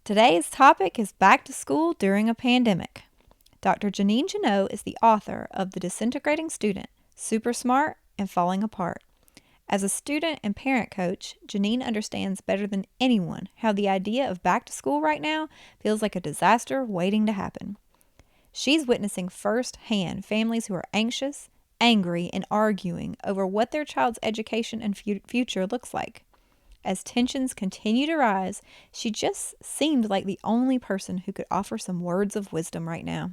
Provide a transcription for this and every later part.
Today's topic is back to school during a pandemic. Dr. Jeannine Jannot is the author of The Disintegrating Student, Super Smart and Falling Apart. As a student and parent coach, Jeannine understands better than anyone how the idea of back to school right now feels like a disaster waiting to happen. She's witnessing firsthand families who are anxious, angry, and arguing over what their child's education and future looks like. As tensions continue to rise, she just seemed like the only person who could offer some words of wisdom right now.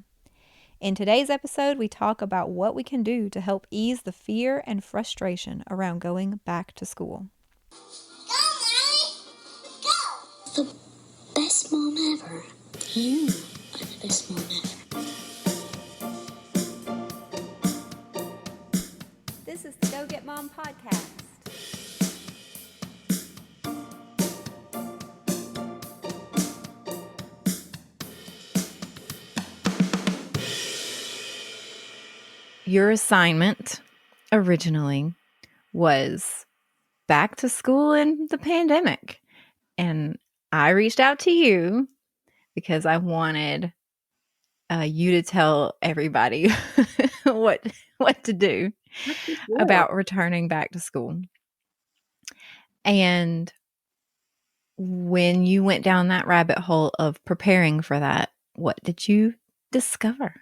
In today's episode, we talk about what we can do to help ease the fear and frustration around going back to school. Go, Mommy! Go! The best mom ever. You are the best mom ever. This is the Go Get Mom podcast. Your assignment originally was back to school in the pandemic. And I reached out to you because I wanted you to tell everybody what to do about returning back to school. And when you went down that rabbit hole of preparing for that, what did you discover?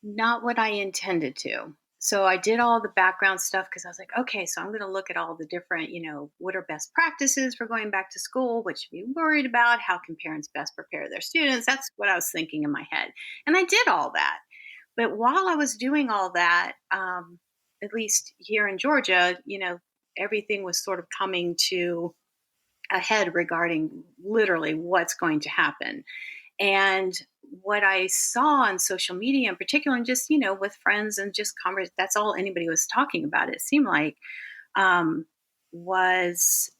Not what I intended to. So I did all the background stuff because I was like, okay, so I'm going to look at all the different, what are best practices for going back to school? What should we be worried about? How can parents best prepare their students? That's what I was thinking in my head. And I did all that. But while I was doing all that, at least here in Georgia, everything was sort of coming to a head regarding literally what's going to happen. And what I saw on social media in particular, and just, with friends and just that's all anybody was talking about, it seemed like, was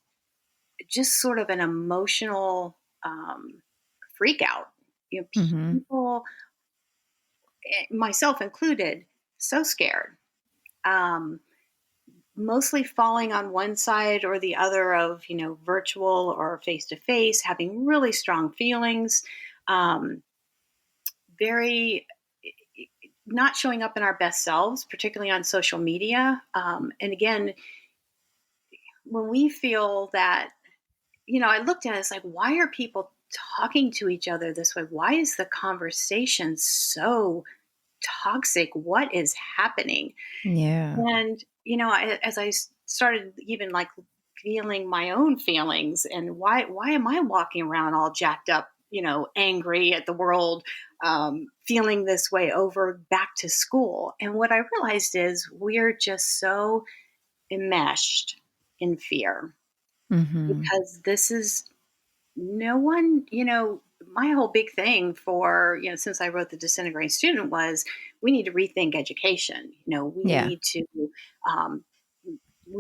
just sort of an emotional freak out. People, myself included, so scared. Mostly falling on one side or the other of, virtual or face-to-face, having really strong feelings, very not showing up in our best selves, particularly on social media. And again, when we feel that, I looked at it, it's like, why are people talking to each other this way? Why is the conversation so toxic? What is happening? Yeah. And, as I started even like feeling my own feelings and why am I walking around all jacked up, angry at the world, feeling this way over back to school. And what I realized is we're just so enmeshed in fear because this is no one, my whole big thing for, since I wrote The Disintegrating Student was we need to rethink education. We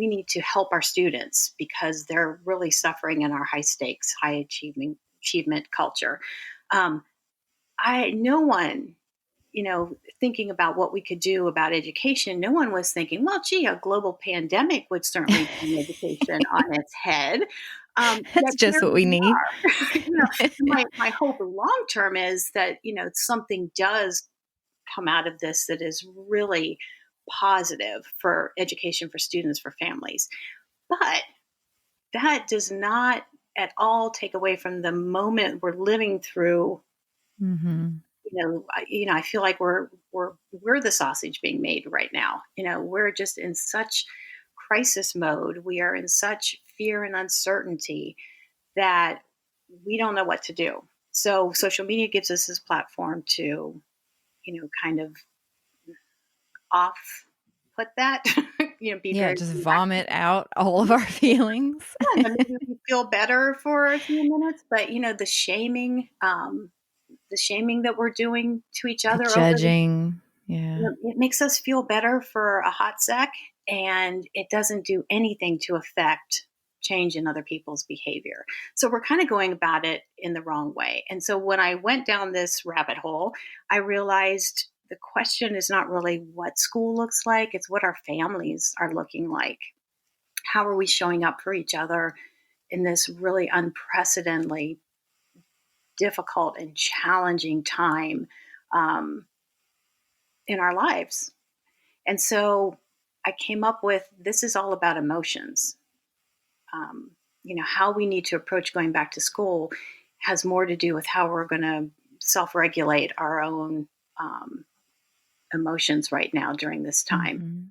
need to help our students because they're really suffering in our high stakes, high achievement culture. No one, thinking about what we could do about education, no one was thinking, well, gee, a global pandemic would certainly turn education on its head. That's just what we need. My hope long term is that, something does come out of this that is really positive for education, for students, for families. But that does not at all take away from the moment we're living through. I feel like we're the sausage being made right now. We're just in such crisis mode. We are in such fear and uncertainty that we don't know what to do. So social media gives us this platform to, kind of put that, just vomit out all of our feelings. Maybe we feel better for a few minutes, but the shaming that we're doing to each other, judging, it makes us feel better for a hot sec, and it doesn't do anything to affect change in other people's behavior. So we're kind of going about it in the wrong way. And so when I went down this rabbit hole, I realized the question is not really what school looks like, it's what our families are looking like. How are we showing up for each other in this really unprecedentedly difficult and challenging time um, in our lives. And so I came up with this is all about emotions. Um, how we need to approach going back to school has more to do with how we're going to self regulate our own um, emotions right now during this time. Mhm.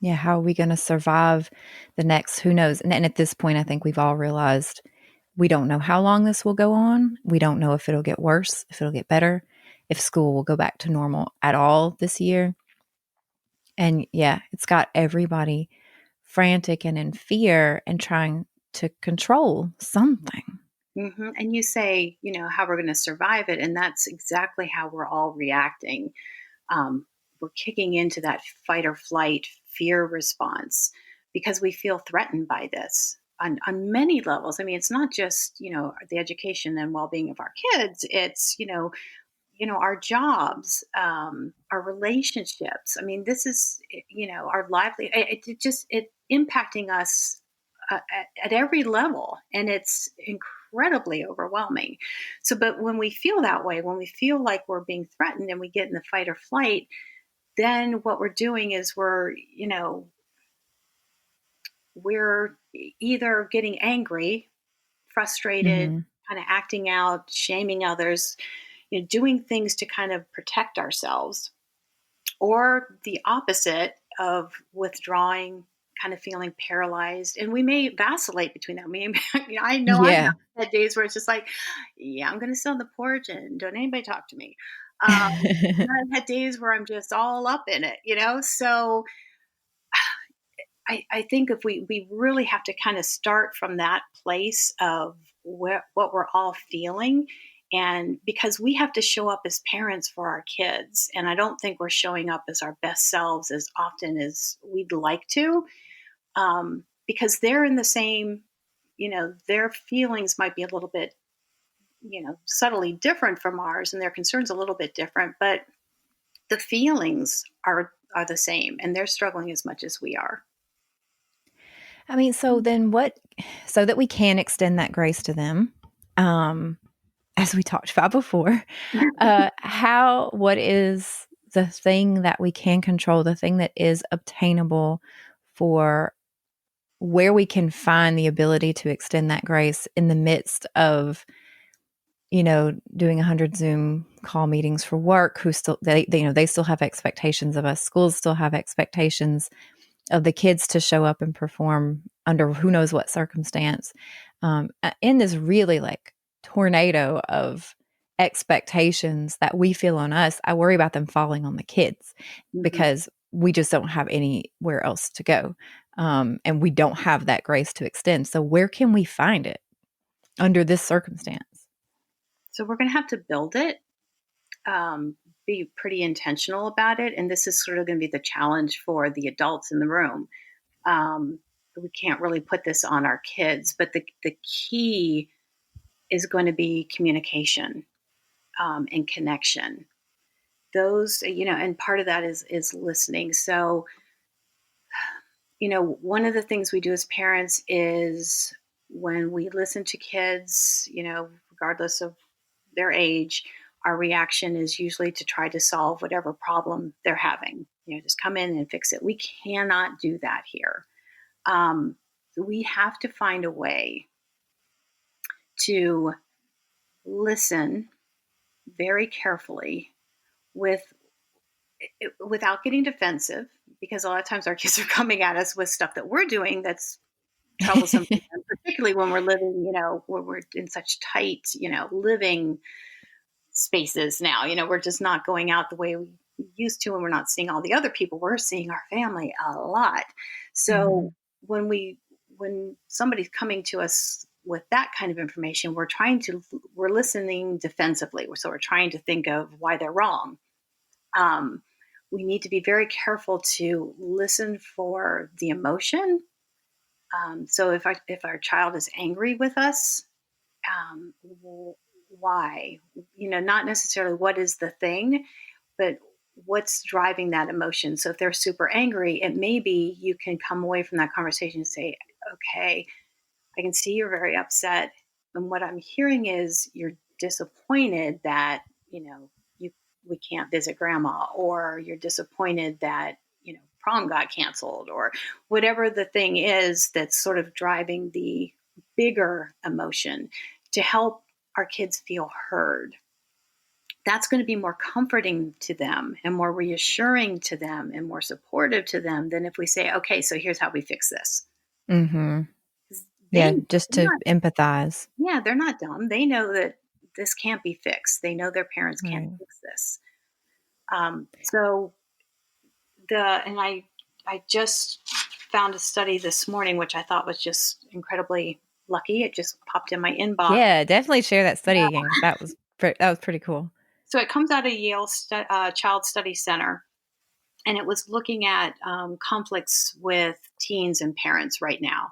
Yeah, how are we going to survive the next, who knows? And at this point, I think we've all realized we don't know how long this will go on. We don't know if it'll get worse, if it'll get better, if school will go back to normal at all this year. And yeah, it's got everybody frantic and in fear and trying to control something. And you say, how we're going to survive it. And that's exactly how we're all reacting. We're kicking into that fight or flight fear response because we feel threatened by this on many levels. I mean, it's not just, the education and well-being of our kids. It's, our jobs, our relationships. I mean, this is, our lively. It impacting us at every level, and it's incredibly overwhelming. So, but when we feel that way, when we feel like we're being threatened, and we get in the fight or flight, then what we're doing is we're either getting angry, frustrated, Hmm. kind of acting out, shaming others, doing things to kind of protect ourselves, or the opposite of withdrawing, kind of feeling paralyzed. And we may vacillate between that. I know I Yeah. have had days where it's just like, yeah, I'm going to sit on the porch and don't anybody talk to me. Um, and I've had days where I'm just all up in it. So I think if we really have to kind of start from that place of what we're all feeling, and because we have to show up as parents for our kids, and I don't think we're showing up as our best selves as often as we'd like to, because they're in the same, their feelings might be a little bit, subtly different from ours, and their concerns a little bit different, but the feelings are the same, and they're struggling as much as we are. I mean, so then what, so that we can extend that grace to them, um, as we talked about before, what is the thing that we can control, the thing that is obtainable for where we can find the ability to extend that grace in the midst of, doing 100 Zoom call meetings for work, who still, they still have expectations of us. Schools still have expectations of the kids to show up and perform under who knows what circumstance, in this really like tornado of expectations that we feel on us. I worry about them falling on the kids Mhm. because we just don't have anywhere else to go, and we don't have that grace to extend. So where can we find it under this circumstance? So we're going to have to build it, um, be pretty intentional about it. And this is sort of going to be the challenge for the adults in the room. Um, we can't really put this on our kids, but the key is going to be communication, and connection. Those, and part of that is listening. So, one of the things we do as parents is when we listen to kids, regardless of their age, our reaction is usually to try to solve whatever problem they're having. Just come in and fix it. We cannot do that here. So we have to find a way to listen very carefully with without getting defensive, because a lot of times our kids are coming at us with stuff that we're doing that's troublesome for them, particularly when we're living, where we're in such tight, living spaces now. We're just not going out the way we used to, and we're not seeing all the other people. We're seeing our family a lot. So Mhm. when somebody's coming to us with that kind of information, we're listening defensively. So we're trying to think of why they're wrong. Um, we need to be very careful to listen for the emotion. So if our child is angry with us, um, why? Not necessarily what is the thing, but what's driving that emotion. So if they're super angry, it may be you can come away from that conversation and say, okay, I can see you're very upset. and what I'm hearing is you're disappointed that, you we can't visit grandma, or you're disappointed that, prom got canceled, or whatever the thing is that's sort of driving the bigger emotion, to help our kids feel heard. That's going to be more comforting to them and more reassuring to them and more supportive to them than if we say, okay, so here's how we fix this. Mm-hmm. 'Cause Yeah, they're just to not, empathize. yeah, they're not dumb. They know that this can't be fixed. They know their parents can't Right. fix this. So and I just found a study this morning, which I thought was just incredibly lucky. It just popped in my inbox. Yeah, definitely share that study again because that was pretty cool. So it comes out of Yale Child Study Center, and it was looking at conflicts with teens and parents right now.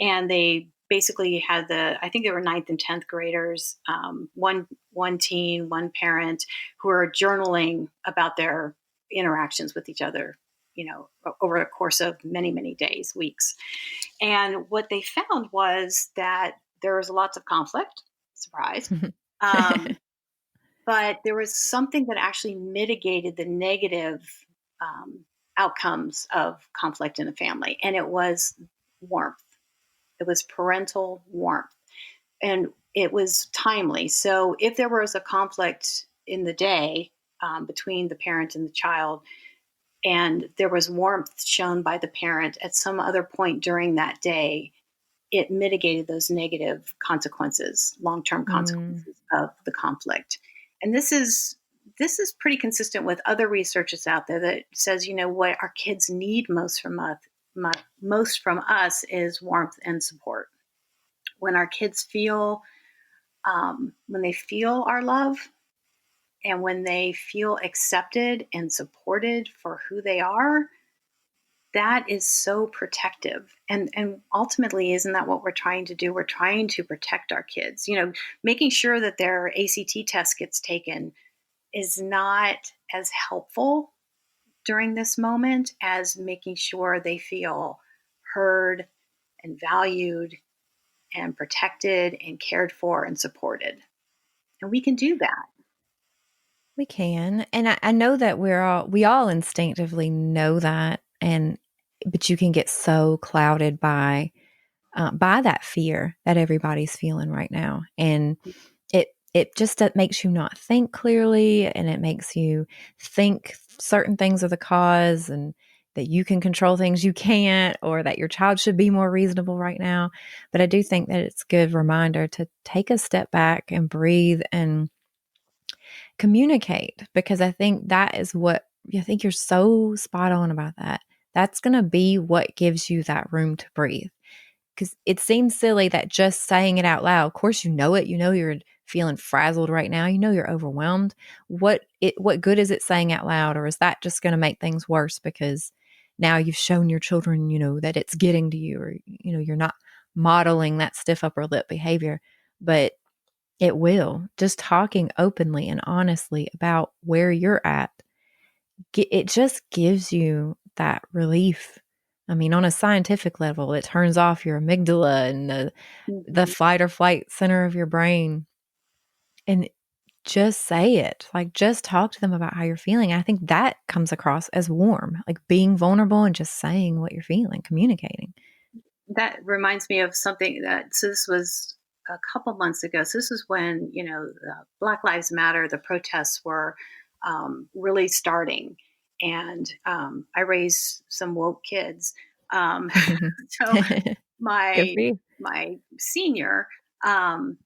And they basically had I think they were ninth and 10th graders, one teen, one parent, who are journaling about their interactions with each other, over a course of many, many days, weeks. And what they found was that there was lots of conflict, surprise. Um, but there was something that actually mitigated the negative um, outcomes of conflict in a family, and it was warmth. It was parental warmth, and it was timely. So if there was a conflict in the day between the parent and the child, and there was warmth shown by the parent at some other point during that day, it mitigated those negative consequences, long-term Mm. consequences of the conflict. And this is pretty consistent with other research that's out there that says, what our kids need most from us is warmth and support. When our kids when they feel our love, and when they feel accepted and supported for who they are, that is so protective. And ultimately, isn't that what we're trying to do? We're trying to protect our kids. Making sure that their ACT test gets taken is not as helpful during this moment as making sure they feel heard and valued and protected and cared for and supported. And we can do that. We can, and I know that we all instinctively know that, and but you can get so clouded by that fear that everybody's feeling right now, and it just makes you not think clearly, and it makes you think certain things are the cause, and that you can control things you can't, or that your child should be more reasonable right now. But I do think that it's a good reminder to take a step back and breathe and communicate, because I think that is what I think you're so spot on about that. That's going to be what gives you that room to breathe. Because it seems silly that just saying it out loud, of course, you know it, you're feeling frazzled right now, you're overwhelmed. What good is it saying out loud? Or is that just going to make things worse because now you've shown your children, that it's getting to you, or, you're not modeling that stiff upper lip behavior. But it will. Just talking openly and honestly about where you're at, it just gives you that relief. I mean, on a scientific level, it turns off your amygdala and the Mhm. fight or flight center of your brain. And just say it. Like, just talk to them about how you're feeling. I think that comes across as warm, like being vulnerable and just saying what you're feeling, communicating. That reminds me of something so this was a couple months ago. So this is when, the Black Lives Matter, the protests were really starting. And I raised some woke kids. Um, so Good my for you. my senior, um,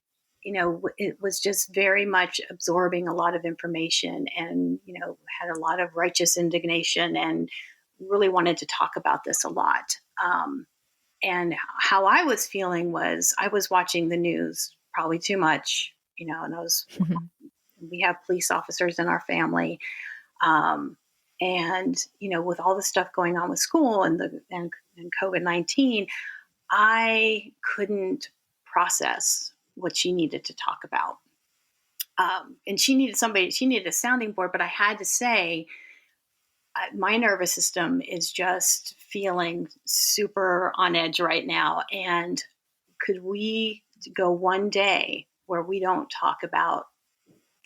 it was just very much absorbing a lot of information, and had a lot of righteous indignation, and really wanted to talk about this a lot. And how I was feeling was I was watching the news probably too much, and we have police officers in our family. Um, and, with all the stuff going on with school and COVID-19, I couldn't process what she needed to talk about. And she needed a sounding board, but I had to say, my nervous system is just feeling super on edge right now. And could we go one day where we don't talk about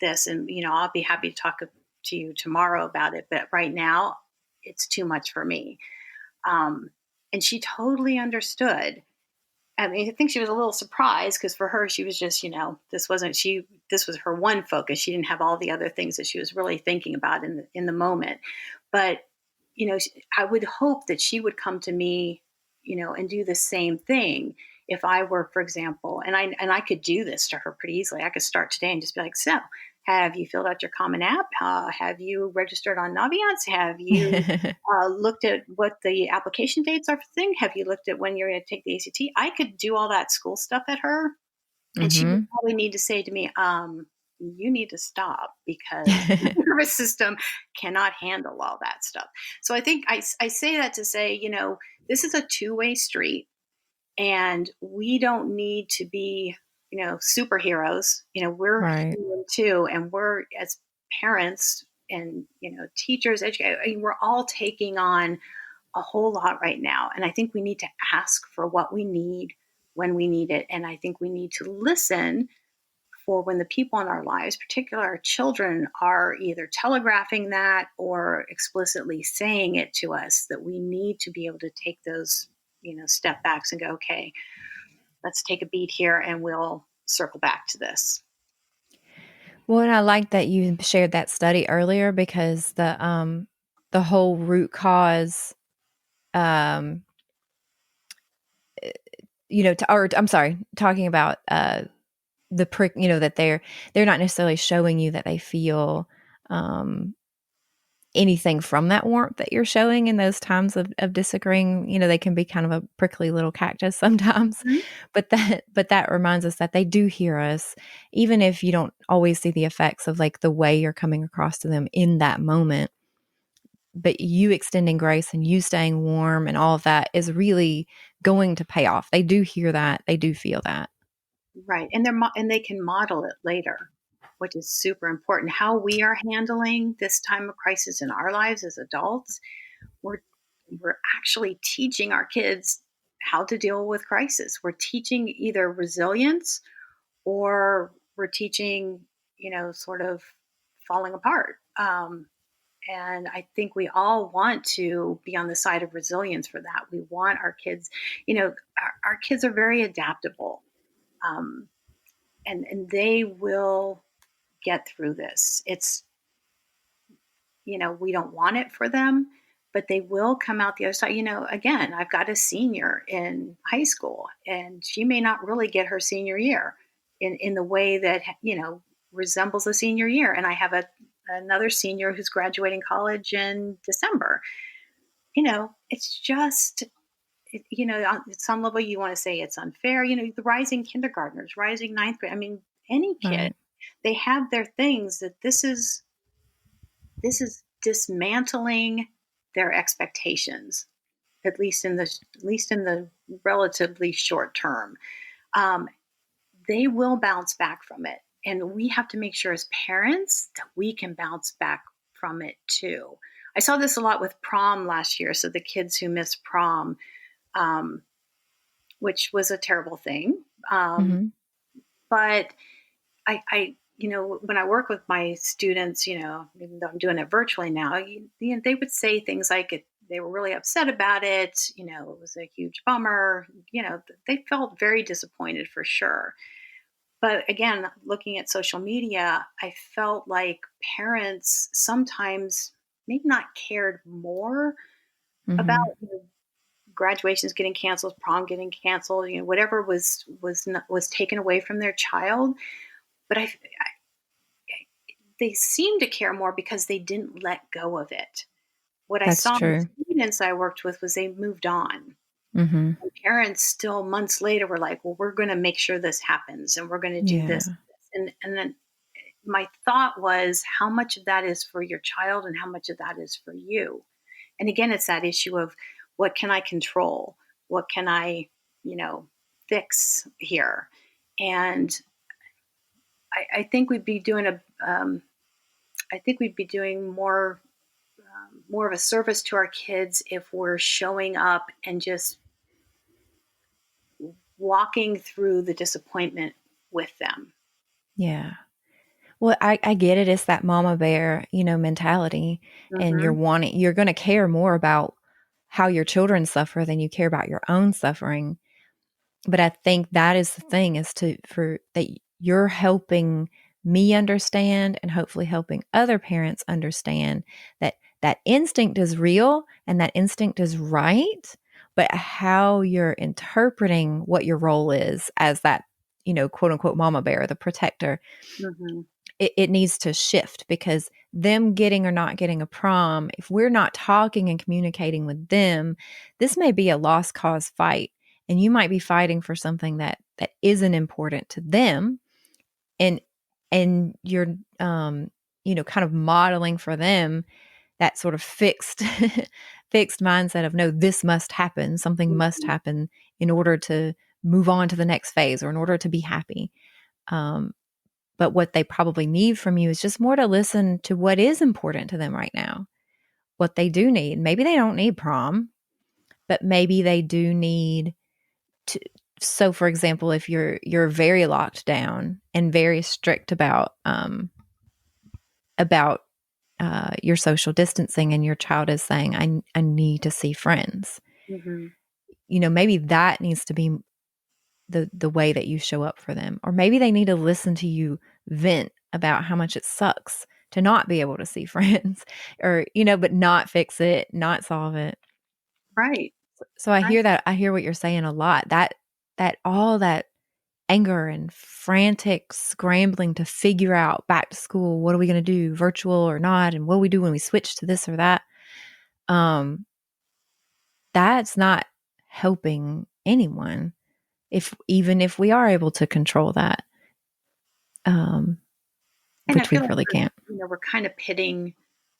this. And, I'll be happy to talk to you tomorrow about it. But right now, it's too much for me. Um, and she totally understood. I mean, I think she was a little surprised because for her, she was just, this was her one focus. She didn't have all the other things that she was really thinking about in the moment. But, I would hope that she would come to me, and do the same thing if I were, for example, and I could do this to her pretty easily. I could start today and just be like, so have you filled out your Common App? Have you registered on Naviance? Have you looked at what the application dates are for the thing? Have you looked at when you're going to take the ACT? I could do all that school stuff at her, and she would Mm-hmm. probably need to say to me, you need to stop because the nervous system cannot handle all that stuff. So I think I say that to say, this is a two-way street, and we don't need to be, superheroes. We're Right. human too, and we're, as parents and, teachers, educators, we're all taking on a whole lot right now. And I think we need to ask for what we need when we need it. And I think we need to listen for when the people in our lives, particularly our children, are either telegraphing that or explicitly saying it to us, that we need to be able to take those, step backs and go, okay, let's take a beat here and we'll circle back to this. Well, and I like that you shared that study earlier because the whole root cause, um, or I'm sorry, talking about the prick, that they're not necessarily showing you that they feel um, anything from that warmth that you're showing in those times of disagreeing. They can be kind of a prickly little cactus sometimes, Mhm. but that reminds us that they do hear us, even if you don't always see the effects of like the way you're coming across to them in that moment. But you extending grace and you staying warm and all of that is really going to pay off. They do hear that. They do feel that. Right. And they can model it later, which is super important. How we are handling this time of crisis in our lives as adults, we're we're actually teaching our kids how to deal with crisis. We're teaching either resilience, or we're teaching, sort of falling apart. And I think we all want to be on the side of resilience for that. We want our kids, our kids are very adaptable. Um, and they will get through this. It's, we don't want it for them, but they will come out the other side. Again, I've got a senior in high school, and she may not really get her senior year in the way that, resembles a senior year. And I have another senior who's graduating college in December. It's just, on some level, you want to say it's unfair. The rising kindergartners, rising ninth grade. I mean, any kid, Right. they have their things that this is dismantling their expectations, at least in the relatively short term. Um, they will bounce back from it, and we have to make sure as parents that we can bounce back from it too. I saw this a lot with prom last year. So the kids who missed prom, um, which was a terrible thing. Mm-hmm. But I, when I work with my students, even though I'm doing it virtually now, they would say things like they were really upset about it. It was a huge bummer. They felt very disappointed for sure. But again, looking at social media, I felt like parents sometimes maybe not cared more about, Mm-hmm. graduations getting canceled, prom getting canceled, whatever was taken away from their child. But they seemed to care more because they didn't let go of it. What I That's saw in the true. students I worked with was they moved on. Mm-hmm. And parents still months later were like, well, we're going to make sure this happens and we're going to do Yeah, this. And then my thought was, how much of that is for your child and how much of that is for you? And again, it's that issue of, what can I control? What can I, you know, fix here? And I think we'd be doing I think we'd be doing more of a service to our kids if we're showing up and just walking through the disappointment with them. Yeah. Well, I get it. It's that mama bear, mentality. And Mm-hmm. you're going to care more about how your children suffer than you care about your own suffering. But I think that is the thing is for that you're helping me understand and hopefully helping other parents understand that that instinct is real and that instinct is right, but how you're interpreting what your role is as that, quote unquote mama bear, the protector, Mm-hmm. it needs to shift because them getting or not getting a prom, if we're not talking and communicating with them, this may be a lost cause fight. And you might be fighting for something that isn't important to them. And you're kind of modeling for them that sort of fixed mindset of no, this must happen, something must happen in order to move on to the next phase or in order to be happy. Um, but what they probably need from you is just more to listen to what is important to them right now, what they do need. Maybe they don't need prom, but maybe they do need to. So, for example, if you're very locked down and very strict about your social distancing, and your child is saying, "I need to see friends," Mm-hmm. maybe that needs to be the way that you show up for them. Or maybe they need to listen to you vent about how much it sucks to not be able to see friends or, but not fix it, not solve it. Right. So I Right. hear that. I hear what you're saying a lot. That all that anger and frantic scrambling to figure out back to school, what are we going to do, virtual or not? And what do we do when we switch to this or that? Um, that's not helping anyone even if we are able to control that. Um, And I which we feel like really can't. we're kind of pitting.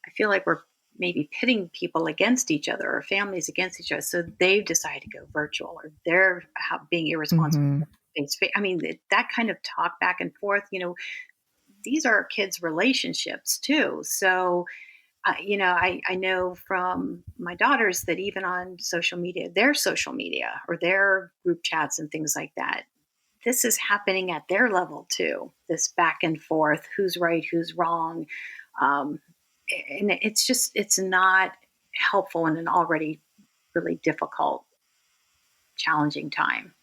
I feel like we're maybe pitting people against each other or families against each other. So they've decided to go virtual, or they're being irresponsible. Mhm. I mean, that kind of talk back and forth. These are kids' relationships too. So, I know from my daughters that even on social media, their social media or their group chats and things like that, this is happening at their level too. This back and forth, who's right, who's wrong. Um, and it's not helpful in an already really difficult, challenging time.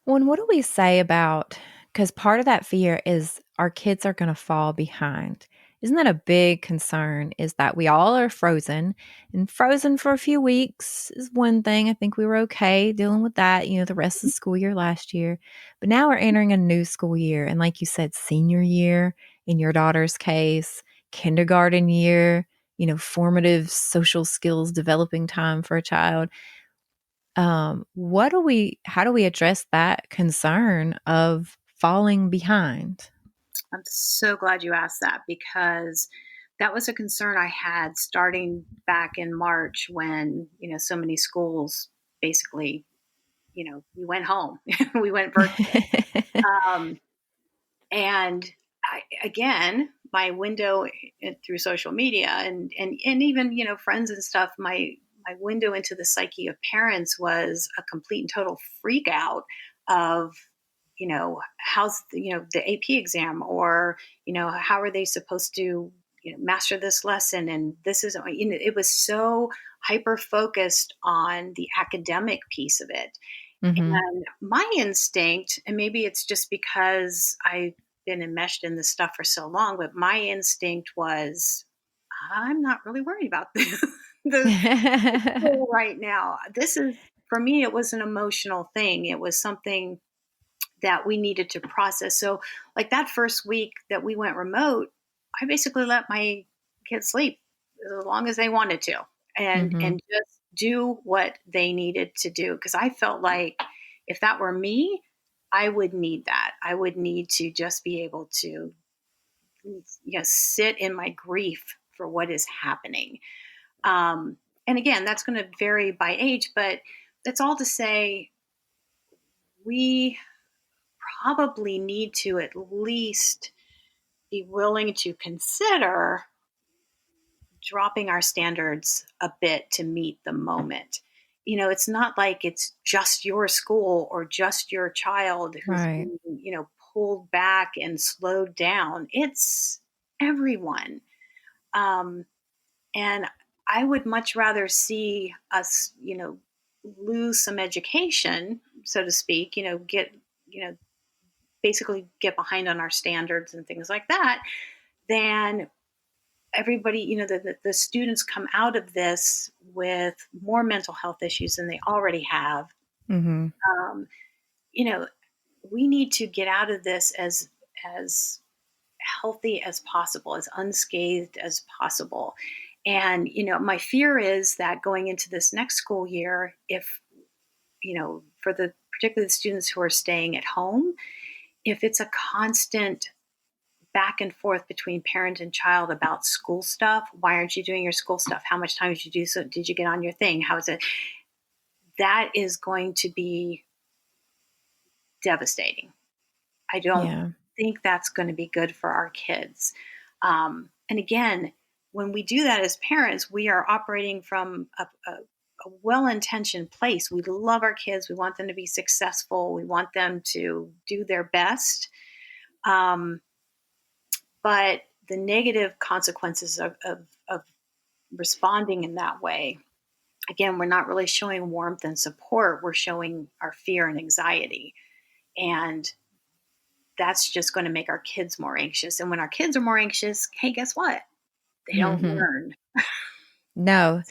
Well, and what do we say about, because part of that fear is our kids are going to fall behind. Isn't that a big concern? Is that we all are frozen, and frozen for a few weeks is one thing. I think we were okay dealing with that, the rest of the school year last year. But now we're entering a new school year. And like you said, senior year in your daughter's case, kindergarten year, formative social skills developing time for a child. How do we address that concern of falling behind? I'm so glad you asked that, because that was a concern I had starting back in March when, so many schools basically, we went home, we went virtual. Um, and again, my window through social media and even, friends and stuff, my window into the psyche of parents was a complete and total freak out of, how's the AP exam, or how are they supposed to master this lesson, and this is, it was so hyper focused on the academic piece of it. Mhm. And my instinct, and maybe it's just because I've been enmeshed in this stuff for so long, but my instinct was, I'm not really worried about the school right now. This is, for me, it was an emotional thing. It was something that we needed to process. So, like that first week that we went remote, I basically let my kids sleep as long as they wanted to, and Mhm. just do what they needed to do. Because I felt like if that were me, I would need that. I would need to just be able to, sit in my grief for what is happening. Um, and again, that's going to vary by age, but that's all to say we probably need to at least be willing to consider dropping our standards a bit to meet the moment. it's not like it's just your school or just your child who's Right. being, pulled back and slowed down. It's everyone. Um, and I would much rather see us, lose some education, so to speak, you know, basically get behind on our standards and things like that, than everybody, the students come out of this with more mental health issues than they already have. Mm-hmm. Um, you know, we need to get out of this as healthy as possible, as unscathed as possible. And, my fear is that going into this next school year, if, for the particularly the students who are staying at home, if it's a constant back and forth between parent and child about school stuff, why aren't you doing your school stuff? How much time did you do? So did you get on your thing? How is it? That is going to be devastating. I don't Yeah. think that's going to be good for our kids. And again, when we do that as parents, we are operating from a well intentioned place. We love our kids. We want them to be successful. We want them to do their best. Um, but the negative consequences of responding in that way, again, we're not really showing warmth and support. We're showing our fear and anxiety. And that's just going to make our kids more anxious. And when our kids are more anxious, hey, guess what? They don't Mm-hmm. learn. No,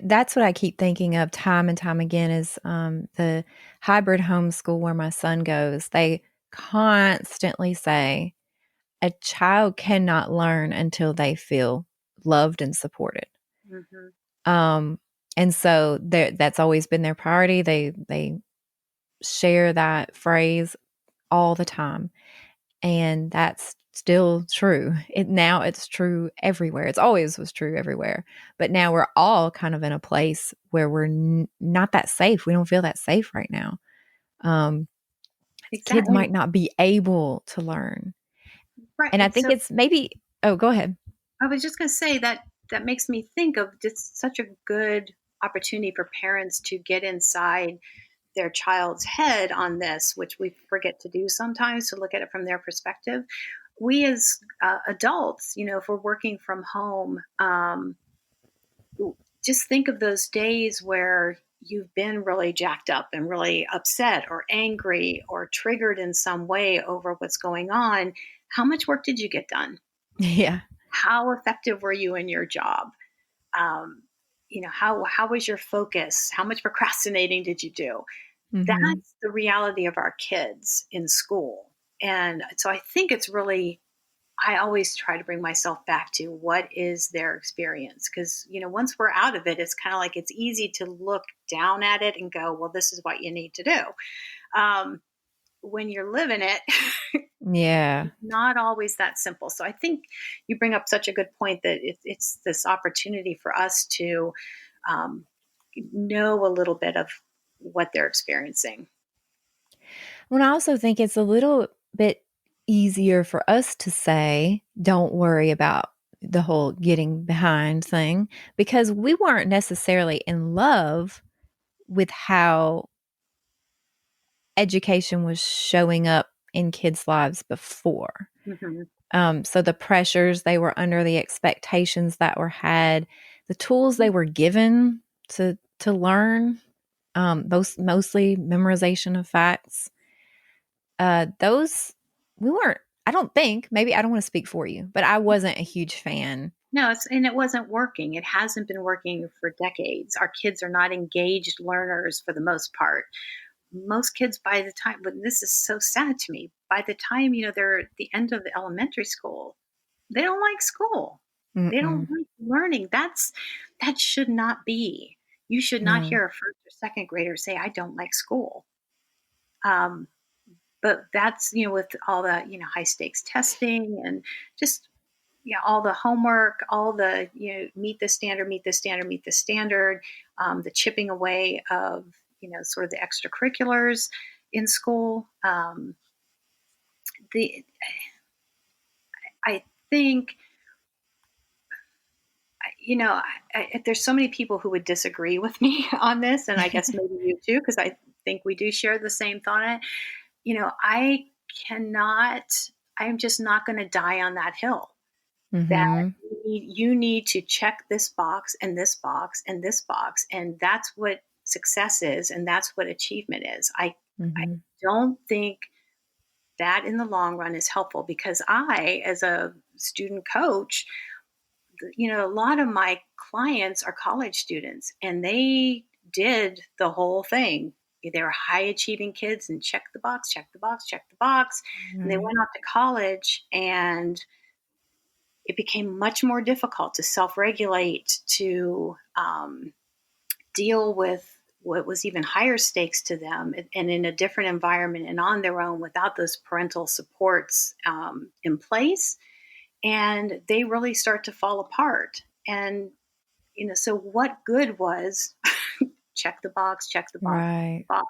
that's what I keep thinking of time and time again is the hybrid homeschool where my son goes. They constantly say a child cannot learn until they feel loved and supported. Mm-hmm. Um, and so that's always been their priority. They share that phrase all the time. And that's still true. Now it's true everywhere. It's always was true everywhere. But now we're all kind of in a place where we're not that safe. We don't feel that safe right now. Um, Kids Exactly. might not be able to learn. Right. And I And think so it's maybe, oh, go ahead. I was just going to say that makes me think of just such a good opportunity for parents to get inside their child's head on this, which we forget to do sometimes, to look at it from their perspective. We as adults, if we're working from home, just think of those days where you've been really jacked up and really upset or angry or triggered in some way over what's going on. How much work did you get done? Yeah. How effective were you in your job? um, how was your focus? How much procrastinating did you do? Hmm. That's the reality of our kids in school. And so I think it's really, I always try to bring myself back to what is their experience, because once we're out of it, it's kind of like it's easy to look down at it and go, well, this is what you need to do. um, when you're living it, Yeah. not always that simple. So I think you bring up such a good point that it's this opportunity for us to um, know a little bit of what they're experiencing. Well, I also think it's a little bit easier for us to say, don't worry about the whole getting behind thing because we weren't necessarily in love with how education was showing up in kids' lives before. Hmm. So the pressures they were under, the expectations that were had, the tools they were given to learn, those mostly memorization of facts. Those we weren't. I don't think. Maybe I don't want to speak for you, but I wasn't a huge fan. No, and it wasn't working. It hasn't been working for decades. Our kids are not engaged learners for the most part. Most kids, by the time, but this is so sad to me, by the time they're at the end of the elementary school, they don't like school. They don't Mm-mm, like learning. That should not be. You should not no. hear a first or second grader say, "I don't like school." Um, but that's with all the high stakes testing and just all the homework, all the meet the standard, meet the standard, meet the standard, the chipping away of sort of the extracurriculars in school. The I think there's so many people who would disagree with me on this, and I guess maybe you too, because I think we do share the same thought on it. I cannot, I'm just not going to die on that hill. That Mm-hmm. you need to check this box and this box and this box, and that's what success is, and that's what achievement is. I Mm-hmm. don't think that in the long run is helpful, because I, as a student coach, a lot of my clients are college students, and they did the whole thing. They were high achieving kids and check the box, check the box, check the box. And they Right. went off to college, and it became much more difficult to self regulate, to deal with what was even higher stakes to them, and in a different environment and on their own without those parental supports in place. And they really start to fall apart. And so what good was check the box, check the box, Right. box.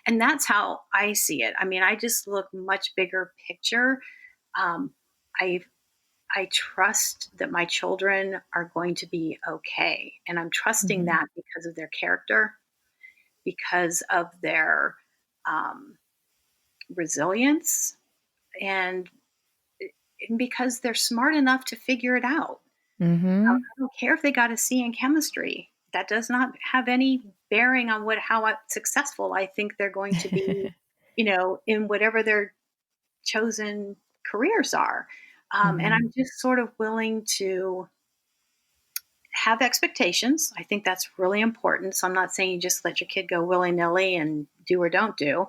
And that's how I see it. I mean, I just look much bigger picture. Um, I I trust that my children are going to be okay, and I'm trusting Mm-hmm. that because of their character, because of their um, resilience, and, and because they're smart enough to figure it out. I Mm-hmm. don't care if they got a C in chemistry. That does not have any bearing on how successful I think they're going to be, in whatever their chosen careers are. And Mm-hmm. I'm just sort of willing to have expectations. I think that's really important. So I'm not saying you just let your kid go willy nilly and do or don't do.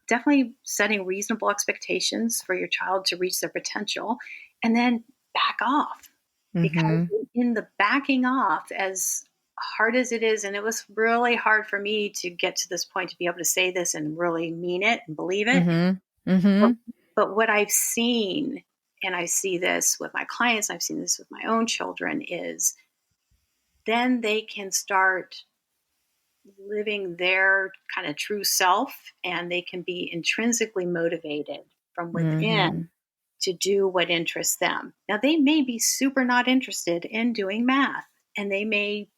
Definitely setting reasonable expectations for your child to reach their potential, and then back off. Because Mm-hmm. in the backing off, as hard as it is, and it was really hard for me to get to this point to be able to say this and really mean it and believe it. Mm-hmm. But, Mm-hmm. but what I've seen, and I see this with my clients, I've seen this with my own children, is then they can start living their kind of true self, and they can be intrinsically motivated from Mm-hmm. within to do what interests them. Now, they may be super not interested in doing math, and they may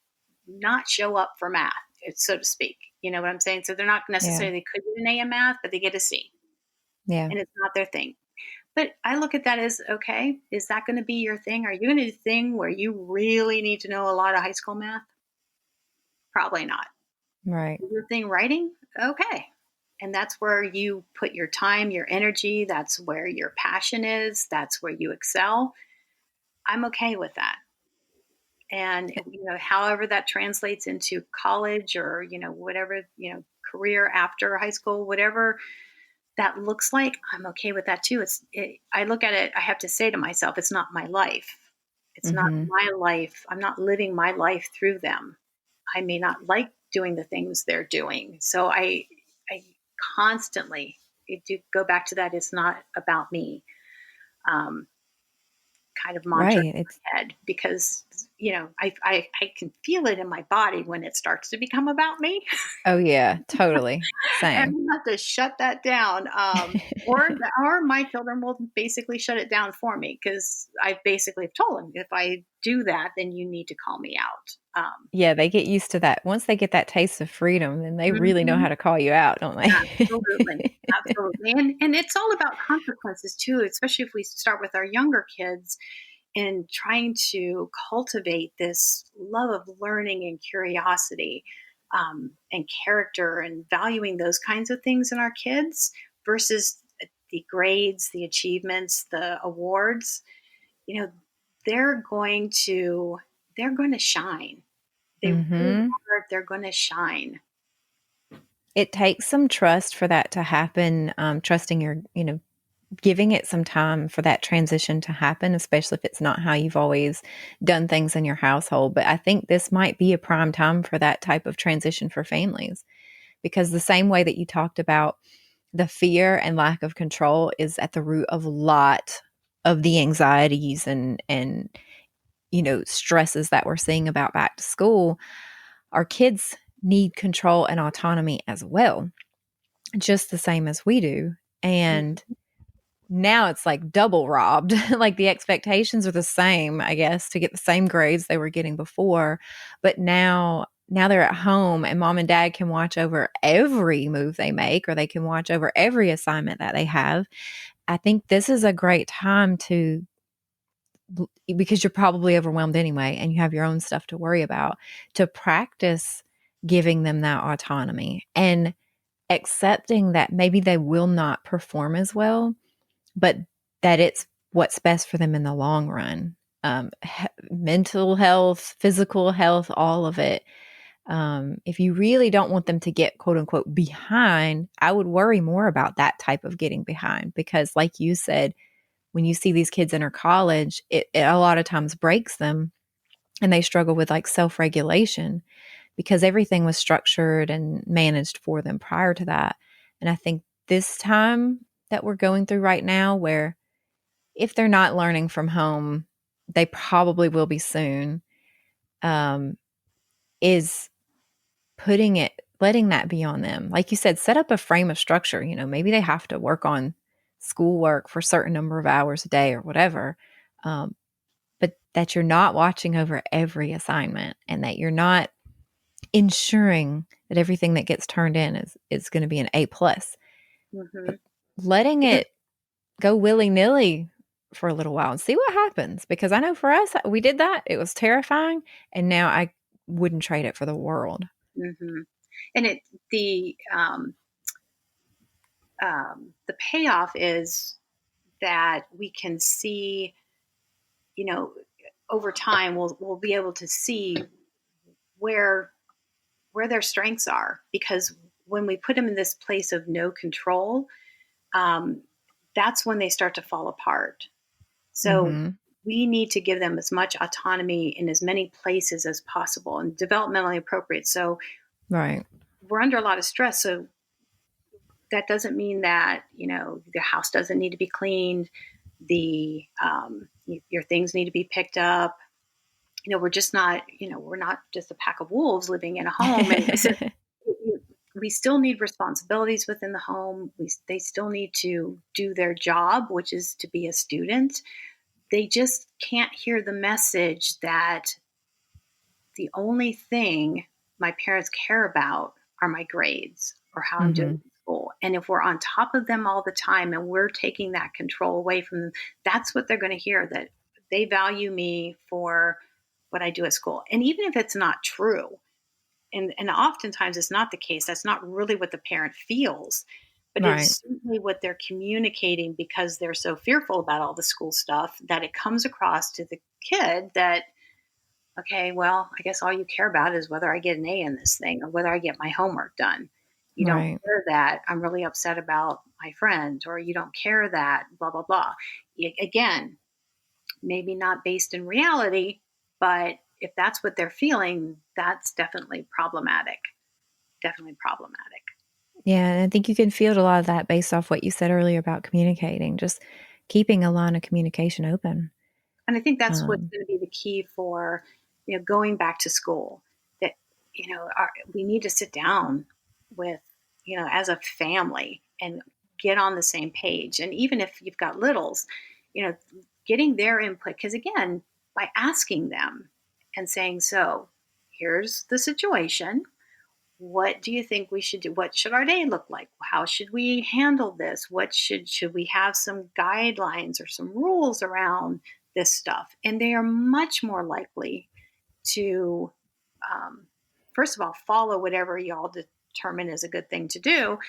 not show up for math, so to speak. You know what I'm saying? So they're not Yeah. necessarily, they could get an A in math, but they get a C, Yeah. and it's not their thing. But I look at that as, okay, is that going to be your thing? Are you going to do a thing where you really need to know a lot of high school math? Probably not. Right. Your thing writing? Okay. And that's where you put your time, your energy. That's where your passion is. That's where you excel. I'm okay with that. And, however that translates into college, or, whatever, career after high school, whatever that looks like, I'm okay with that too. I look at it, I have to say to myself, it's not my life. It's not Mm-hmm. my life. I'm not living my life through them. I may not like doing the things they're doing. So I constantly do go back to that. It's not about me. Um, Kind of mantra Right. in my head, because I can feel it in my body when it starts to become about me. Oh yeah, totally. And Same. we have to shut that down. Or my children will basically shut it down for me, because I basically have told them, if I do that, then you need to call me out. Yeah, they get used to that. Once they get that taste of freedom, then they really know how Mhm. to call you out, don't Absolutely. they? Absolutely. And it's all about consequences too, especially if we start with our younger kids, and trying to cultivate this love of learning and curiosity, and character, and valuing those kinds of things in our kids versus the grades, the achievements, the awards. You know, they're going to they're going to shine. They really Mhm. are. They're going to shine. It takes some trust for that to happen, trusting giving it some time for that transition to happen, especially if it's not how you've always done things in your household. But I think this might be a prime time for that type of transition for families, because the same way that you talked about the fear and lack of control is at the root of a lot of the anxieties and stresses that we're seeing about back to school. Our kids need control and autonomy as well, just the same as we do. And now it's like double robbed. Like the expectations are the same, I guess, to get the same grades they were getting before. But now they're at home and mom and dad can watch over every move they make, or they can watch over every assignment that they have. I think this is a great time to, because you're probably overwhelmed anyway and you have your own stuff to worry about, to practice giving them that autonomy and accepting that maybe they will not perform as well, but that it's what's best for them in the long run. Mental health, physical health, all of it. If you really don't want them to get quote unquote behind, I would worry more about that type of getting behind, because like you said, when you see these kids enter college, it a lot of times breaks them and they struggle with like self-regulation because everything was structured and managed for them prior to that. And I think this time that we're going through right now, where if they're not learning from home, they probably will be soon, is letting that be on them. Like you said, set up a frame of structure. Maybe they have to work on schoolwork for a certain number of hours a day or whatever. But that you're not watching over every assignment, and that you're not ensuring that everything that gets turned in is going to be an A plus. Mm-hmm. But letting it go willy nilly for a little while and see what happens. Because I know for us, we did that. It was terrifying. And now I wouldn't trade it for the world. Mm-hmm. And the payoff is that we can see, over time we'll be able to see where their strengths are, because when we put them in this place of no control, um, that's when they start to fall apart. So Mm-hmm. we need to give them as much autonomy in as many places as possible and developmentally appropriate. So Right. we're under a lot of stress. So that doesn't mean that, the house doesn't need to be cleaned. Your things need to be picked up. We're just not, we're not just a pack of wolves living in a home. And so we still need responsibilities within the home. They still need to do their job, which is to be a student. They just can't hear the message that the only thing my parents care about are my grades or how I'm doing Mm-hmm. in school. And if we're on top of them all the time and we're taking that control away from them, that's what they're going to hear, that they value me for what I do at school. And even if it's not true, and oftentimes it's not the case, that's not really what the parent feels, but Right. it's certainly what they're communicating, because they're so fearful about all the school stuff that it comes across to the kid that, okay, well, I guess all you care about is whether I get an A in this thing or whether I get my homework done. You don't Right. care that I'm really upset about my friend, or you don't care that blah, blah, blah. Again, maybe not based in reality, but if that's what they're feeling, that's definitely problematic. Definitely problematic. Yeah. And I think you can field a lot of that based off what you said earlier about communicating, just keeping a line of communication open. And I think that's what's Um, going to be the key for, going back to school. That, we need to sit down with, as a family and get on the same page. And even if you've got littles, you know, getting their input, because again, by asking them and saying, so here's the situation. What do you think we should do? What should our day look like? How should we handle this? What should we have some guidelines or some rules around this stuff? And they are much more likely to, um, first of all, follow whatever y'all determine is a good thing to do,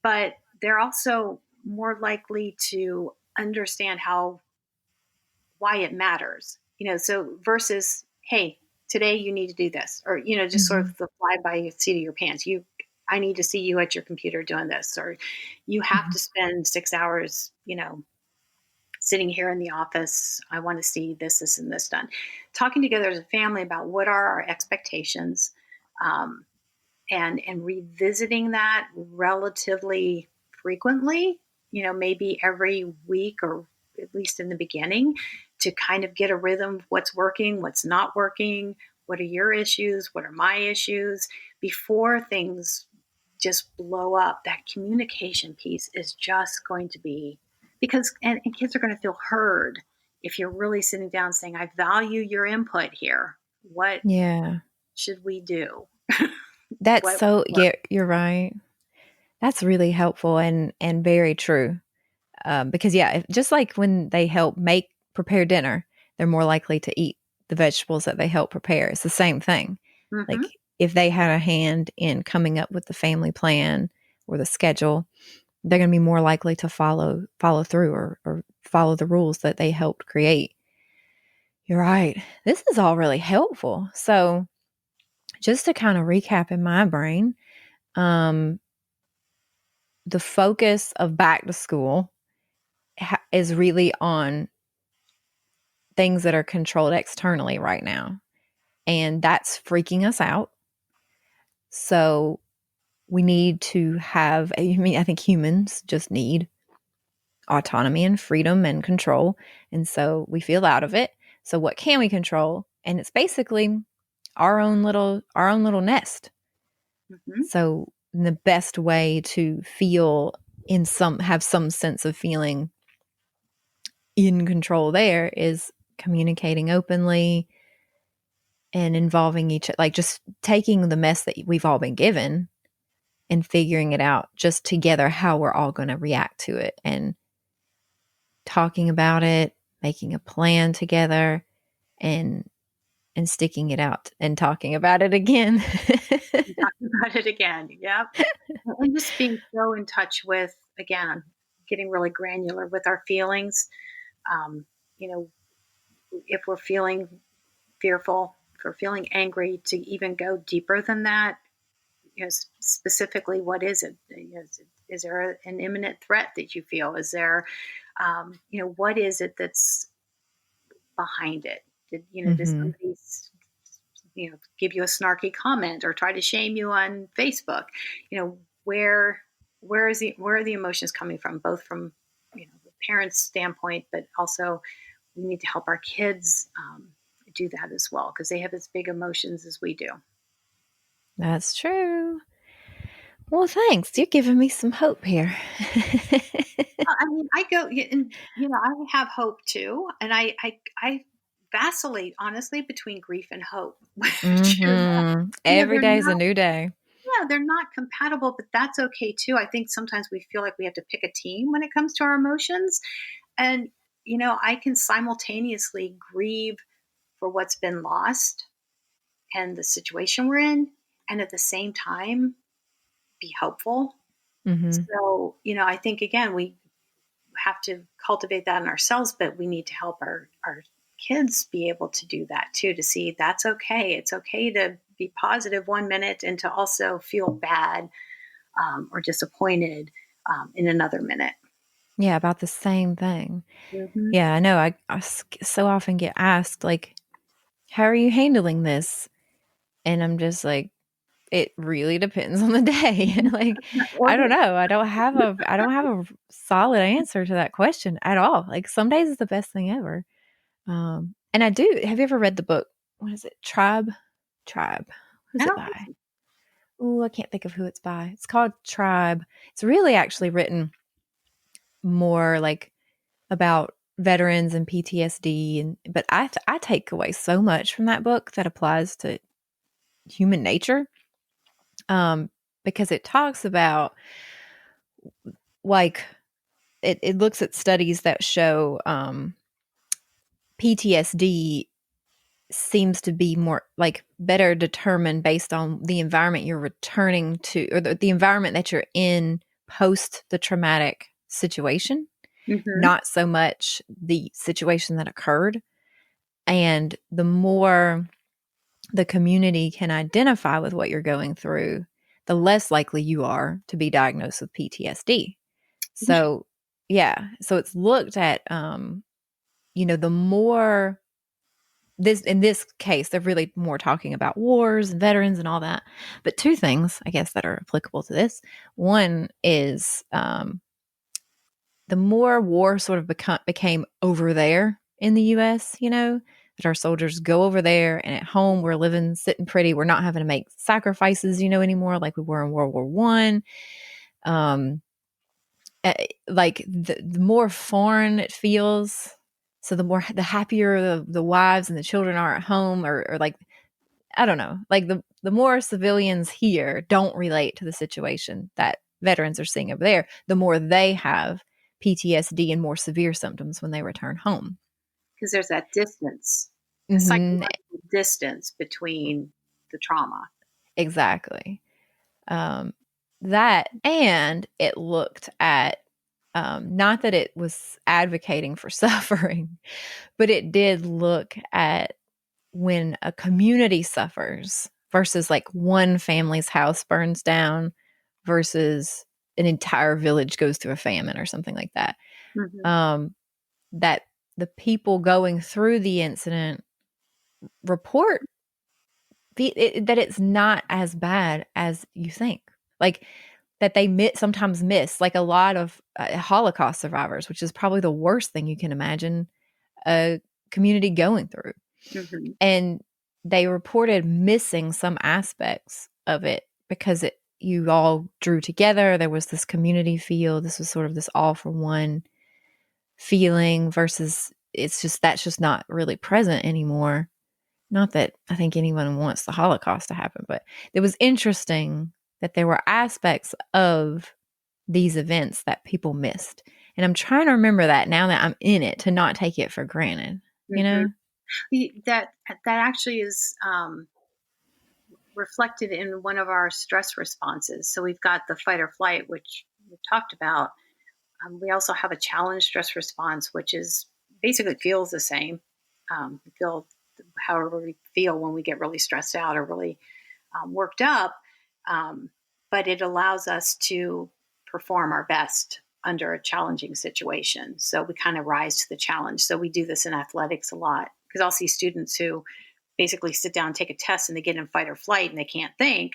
but they're also more likely to understand why it matters. So versus, hey, today you need to do this, or just sort mhm. of the fly by seat of your pants. I need to see you at your computer doing this, or you have Mhm. to spend 6 hours, sitting here in the office. I want to see this, and this done. Talking together as a family about what are our expectations, um, and revisiting that relatively frequently, maybe every week, or at least in the beginning, to kind of get a rhythm of what's working, what's not working, what are your issues, what are my issues, before things just blow up. That communication piece is just going to be, and kids are going to feel heard if you're really sitting down saying, I value your input here. What Yeah. should we do? That's What so, work? yeah, you're right. That's really helpful and very true. Because yeah, just like when they help prepare dinner, they're more likely to eat the vegetables that they help prepare. It's the same thing. Mm-hmm. Like if they had a hand in coming up with the family plan or the schedule, they're going to be more likely to follow through or follow the rules that they helped create. You're right. This is all really helpful. So just to kind of recap in my brain, um, the focus of back to school is really on things that are controlled externally right now. And that's freaking us out. So we need to have, I mean, I think humans just need autonomy and freedom and control. And so we feel out of it. So what can we control? And it's basically our own little nest. Mm-hmm. So the best way to have some sense of feeling in control there is communicating openly and involving like just taking the mess that we've all been given and figuring it out just together how we're all going to react to it and talking about it, making a plan together and sticking it out and talking about it again. Talking about it again. Yep. And just being so in touch with, again, getting really granular with our feelings. Um, you know, if we're feeling fearful, if we're feeling angry, to even go deeper than that, specifically, what is it? Is there an imminent threat that you feel? Is there, what is it that's behind it? Does Mm-hmm. somebody, give you a snarky comment or try to shame you on Facebook? You know, where are the emotions coming from? Both from, the parents' standpoint, but also we need to help our kids do that as well because they have as big emotions as we do. That's true. Well, thanks. You're giving me some hope here. I mean, I go, and I have hope too, and I vacillate honestly between grief and hope, which are not, Mm-hmm. Every they're day is a not, new day. yeah, they're not compatible, but that's okay too. I think sometimes we feel like we have to pick a team when it comes to our emotions, and I can simultaneously grieve for what's been lost and the situation we're in, and at the same time be hopeful. Mm-hmm. So, I think again, we have to cultivate that in ourselves, but we need to help our kids be able to do that too, to see that's okay. It's okay to be positive 1 minute and to also feel bad or disappointed in another minute. Yeah, about the same thing. Mm-hmm. Yeah, I know. So often get asked, like, how are you handling this? And I'm just like, it really depends on the day. Like, Or I don't know. I don't have a solid answer to that question at all. Like some days it's the best thing ever. And I do. Have you ever read the book? What is it? Tribe. I Who's it don't think by? so. Oh, I can't think of who it's by. It's called Tribe. It's really actually written more like about veterans and PTSD, but I take away so much from that book that applies to human nature. Um, because it talks about like it looks at studies that show PTSD seems to be more like better determined based on the environment you're returning to or the environment that you're in post the traumatic situation, Mm-hmm. not so much the situation that occurred. And the more the community can identify with what you're going through, the less likely you are to be diagnosed with PTSD. So, yeah, so it's looked at the more this in this case they're really more talking about wars and veterans and all that. But two things I guess that are applicable to this. One is the more war sort of became over there in the US, that our soldiers go over there and at home we're living sitting pretty. We're not having to make sacrifices, anymore like we were in World War One. Um, like the more foreign it feels, so the happier the wives and the children are at home, or like, I don't know, like the more civilians here don't relate to the situation that veterans are seeing over there, the more they have PTSD and more severe symptoms when they return home. Because there's that distance, the Hmm. psychological distance between the trauma. Exactly. Um, that, and it looked at, not that it was advocating for suffering, but it did look at when a community suffers versus like one family's house burns down versus an entire village goes through a famine or something like that. Hmm. Um, that the people going through the incident report that it's not as bad as you think. Like that they sometimes miss, like a lot of Holocaust survivors, which is probably the worst thing you can imagine a community going through. Hmm. And they reported missing some aspects of it because you all drew together. There was this community feel. This was sort of this all for one feeling versus that's just not really present anymore. Not that I think anyone wants the Holocaust to happen, but it was interesting that there were aspects of these events that people missed. And I'm trying to remember that now that I'm in it, to not take it for granted, you Hmm. know? That actually is reflected in one of our stress responses. So we've got the fight or flight, which we talked about. We also have a challenge stress response, which is basically feels the same. We feel however we feel when we get really stressed out or really worked up, um, but it allows us to perform our best under a challenging situation. So we kind of rise to the challenge. So we do this in athletics a lot because I'll see students who basically sit down and take a test and they get in fight or flight and they can't think,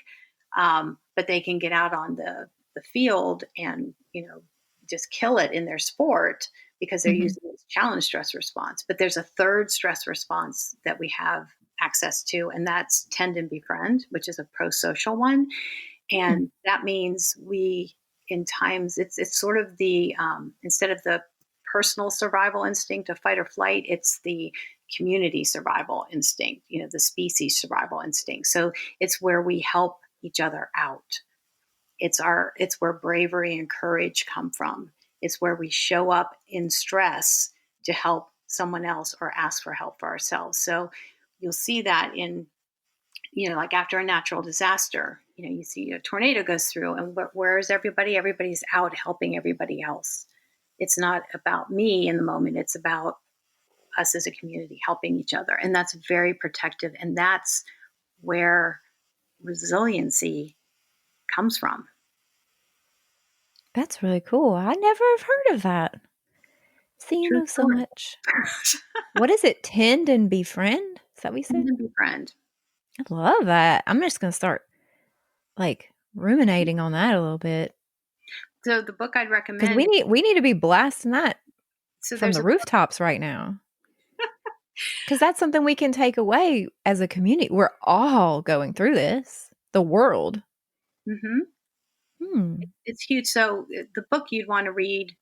but they can get out on the field and just kill it in their sport because they're Mhm. using this challenge stress response. But there's a third stress response that we have access to, and that's tend and befriend, which is a pro-social one. Hmm. And that means we, in times, it's sort of the instead of the personal survival instinct of fight or flight, it's the community survival instinct, the species survival instinct. So it's where we help each other out. It's where bravery and courage come from. It's where we show up in stress to help someone else or ask for help for ourselves. So you'll see that in, like after a natural disaster, you see a tornado goes through, and where is everybody? Everybody's out helping everybody else. It's not about me in the moment. It's about us as a community helping each other. And that's very protective. And that's where resiliency comes from. That's really cool. I never have heard of that. See, you True know so story. much. What is it? Tend and befriend? Is that what you said? And befriend. I love that. I'm just going to start like ruminating on that a little bit So the book I'd because recommend, we need to be blasting that so from there's the a rooftops right now. Because that's something we can take away as a community. We're all going through this. The world. mm-hmm, Hmm. it's huge. So the book you'd want to read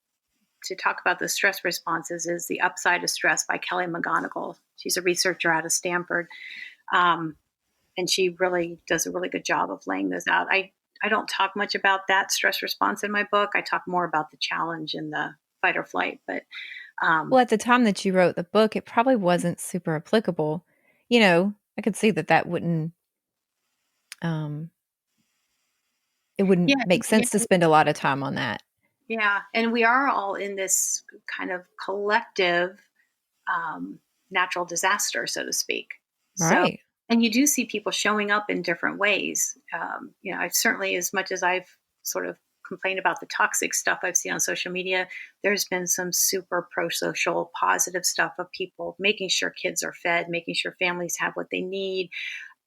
to talk about the stress responses is The Upside of Stress by Kelly McGonigal. She's a researcher out of Stanford. Um, and she really does a really good job of laying those out. I don't talk much about that stress response in my book. I talk more about the challenge and the fight or flight. But Well, um, at the time that you wrote the book, it probably wasn't super applicable. I could see that wouldn't, um, it wouldn't yeah, make yeah, sense to spend a lot of time on that. yeah. And we are all in this kind of collective um, natural disaster, so to speak. So, Right. and you do see people showing up in different ways. I certainly, as much as I've sort of complained about the toxic stuff I've seen on social media, there's been some super pro-social, positive stuff of people making sure kids are fed, making sure families have what they need,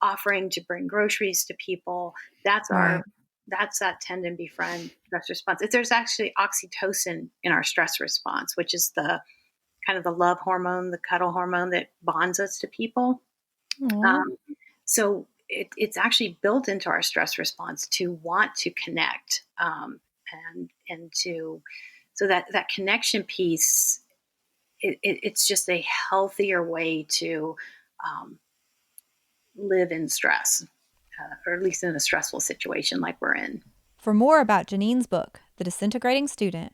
offering to bring groceries to people. That's our Right. that's that tend and befriend stress response. If there's actually oxytocin in our stress response, which is the kind of the love hormone, the cuddle hormone that bonds us to people. Aw. Um, so it's actually built into our stress response to want to connect, and to So that connection piece, it's just a healthier way to live in stress, or at least in a stressful situation like we're in. For more about Jeannine's book, The Disintegrating Student,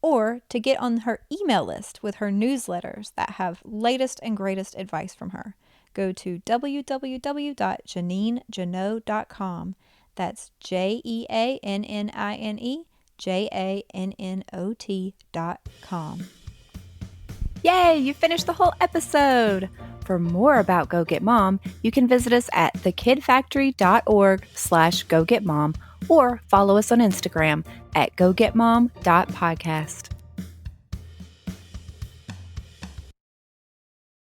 or to get on her email list with her newsletters that have latest and greatest advice from her, go to www.JeannineJannot.com. That's JeannineJannot.com. Yay, you finished the whole episode! For more about Go Get Mom, you can visit us at thekidfactory.org/gogetmom or follow us on Instagram at gogetmom.podcast.